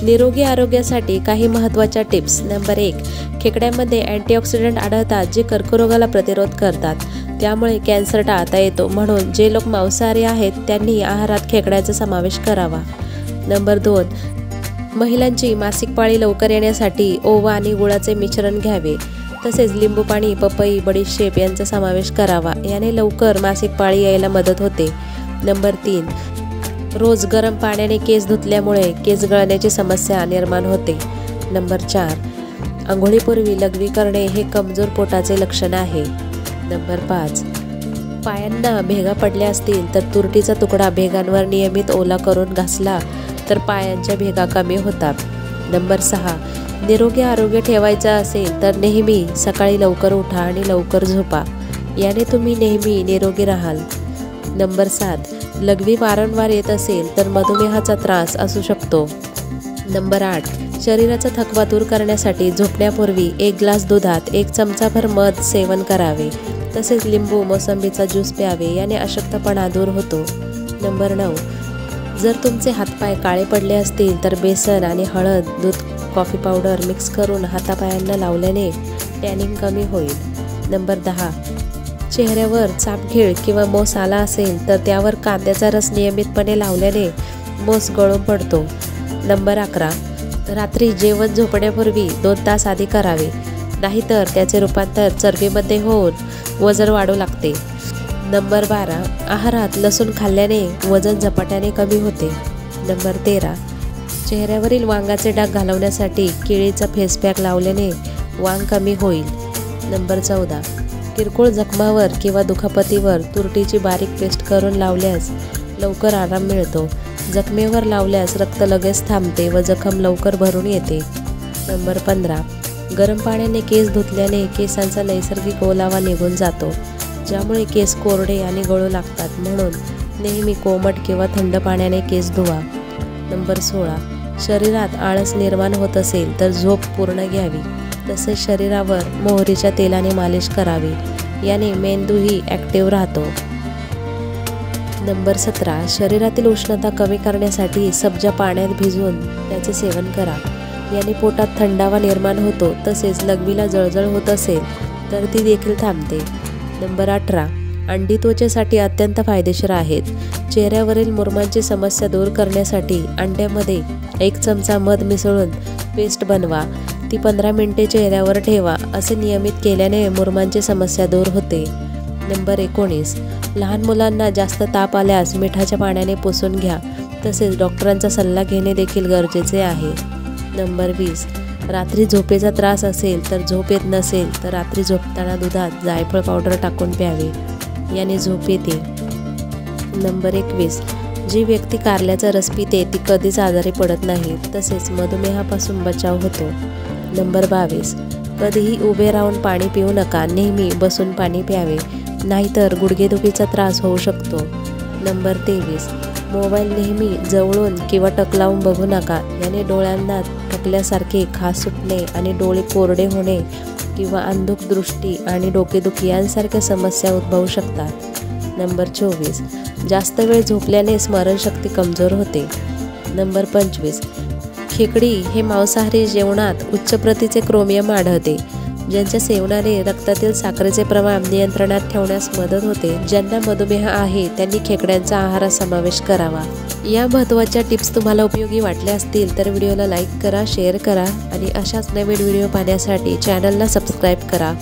निरोगी आरोग्यासाठी काही महत्त्वाच्या टिप्स. नंबर 1, खेकड्यामध्ये अँटीऑक्सिडंट आढळतात जे कर्करोगाला प्रतिरोध करतात, त्यामुळे कॅन्सर टाळता येतो. म्हणून जे लोक मांसाहारी आहेत त्यांनी आहारात खेकड्याचा समावेश करावा. नंबर 2, महिलांची मासिक पाळी लवकर येण्यासाठी ओवा आणि गुळाचे मिश्रण घ्यावे. तसेच लिंबू पाणी, पपई, बडीशेप यांचा समावेश करावा. याने लवकर मासिक पाळी यायला मदत होते. नंबर 3, रोज गरम पाण्याने केस धुतल्यामुळे केस गळण्याची समस्या निर्माण होते. नंबर 4, आंघोळीपूर्वी लघवी करणे हे कमजोर पोटाचे लक्षण आहे. नंबर 5, पायांना भेगा पडल्या असतील तर तुरटीचा तुकडा भेगांवर नियमित ओला करून घासला तर पायांच्या भेगा कमी होतात. नंबर 6, निरोगी आरोग्य ठेवायचं असेल तर नेहमी सकाळी लवकर उठा आणि लवकर झोपा. याने तुम्ही नेहमी निरोगी राहाल. नंबर 7, लघवी वारंवार येत असेल तर मधुमेहाचा त्रास असू शकतो. नंबर 8, शरीराचा थकवा दूर करण्यासाठी झोपण्यापूर्वी 1 ग्लास दुधात 1 चमचाभर मध सेवन करावे. तसेच लिंबू, मोसंबीचा ज्यूस प्यावे. याने अशक्तपणा दूर होतो. नंबर 9, जर तुमचे हातपाय काळे पडले असतील तर बेसन आणि हळद, दूध, कॉफी पावडर मिक्स करून हातापायांना लावल्याने टॅनिंग कमी होईल. नंबर 10, चेहऱ्यावर चापखीळ किंवा मोस आला असेल तर त्यावर कांद्याचा रस नियमितपणे लावल्याने मोस गळून पडतो. नंबर 11, रात्री जेवण झोपण्यापूर्वी 2 तास आधी करावे, नाहीतर त्याचे रूपांतर चरबीमध्ये होऊन वजन वाढू लागते. नंबर 12, आहारात लसूण खाल्ल्याने वजन झपाट्याने कमी होते. नंबर 13, चेहऱ्यावरील वांगाचे डाग घालवण्यासाठी केळीचा फेसपॅक लावल्याने वांग कमी होईल. नंबर 14, किरकोळ जखमावर किंवा दुखापतीवर तुरटीची बारीक पेस्ट करून लावल्यास लवकर आराम मिळतो. जखमेवर लावल्यास रक्त लगेच थांबते व जखम लवकर भरून येते. नंबर 15, गरम पाण्याने केस धुतल्याने केसांचा नैसर्गिक ओलावा निघून जातो, ज्यामुळे केस कोरडे आणि गळू लागतात. म्हणून नेहमी कोमट किंवा थंड पाण्याने केस धुवा. नंबर 16, शरीरात आळस निर्माण होत असेल तर झोप पूर्ण घ्यावी. तसेच शरीरावर मोहरीच्या तेलाने मालिश करावी. याने मेंदूही ॲक्टिव्ह राहतो. नंबर 17, शरीरातील उष्णता कमी करण्यासाठी सब्जा पाण्यात भिजवून त्याचे सेवन करा. याने पोटात थंडावा निर्माण होतो. तसेच लघवीला जळजळ होत असेल तर ती देखील थांबते. नंबर 18, अंडी त्वचेसाठी अत्यंत फायदेशीर आहेत. चेहऱ्यावरील मुरुमांची समस्या दूर करण्यासाठी अंड्यामध्ये 1 चमचा मध मिसळून पेस्ट बनवा. ती 15 मिनिटे चेहऱ्यावर ठेवा. असे नियमित केल्याने मुरुमांची समस्या दूर होते. नंबर 19, लहान मुलांना जास्त ताप आल्यास मिठाच्या पाण्याने पुसून घ्या. तसेच डॉक्टरांचा सल्ला घेणे देखील गरजेचे आहे. नंबर 20, रात्री झोपेचा त्रास असेल तर झोप येत नसेल तर रात्री झोपताना दुधात जायफळ पावडर टाकून प्यावे. याने झोप येते. नंबर 21, जी व्यक्ती कारल्याचा रस पिते ती कधीच आजारी पडत नाही. तसेच मधुमेहापासून बचाव होतो. नंबर 22, कधीही उभे राहून पाणी पिऊ नका. नेहमी बसून पाणी प्यावे, नाहीतर गुडघेदुखीचा त्रास होऊ शकतो. नंबर 23, मोबाईल नेहमी जवळून किंवा टक लावून बघू नका. याने डोळ्यांना थकल्यासारखे, खाज सुटणे आणि डोळे कोरडे होणे किंवा अंधुक दृष्टी आणि डोकेदुखी यांसारख्या समस्या उद्भवू शकतात. नंबर 24, जास्त वेळ झोपल्याने स्मरणशक्ती कमजोर होते. नंबर 25, खेकडी हे मांसाहारी जेवणात उच्च प्रतीचे क्रोमियम आढळते, ज्यांच्या सेवनाने रक्तातील साखरेचे प्रमाण नियंत्रणात ठेवण्यास मदत होते. ज्यांना मधुमेह आहे त्यांनी खेकड्यांचा आहारात समावेश करावा. या महत्त्वाच्या टिप्स तुम्हाला उपयोगी वाटल्या असतील तर व्हिडिओला लाईक करा, शेअर करा आणि अशाच नवीन व्हिडिओ पाहण्यासाठी चॅनलला सबस्क्राईब करा.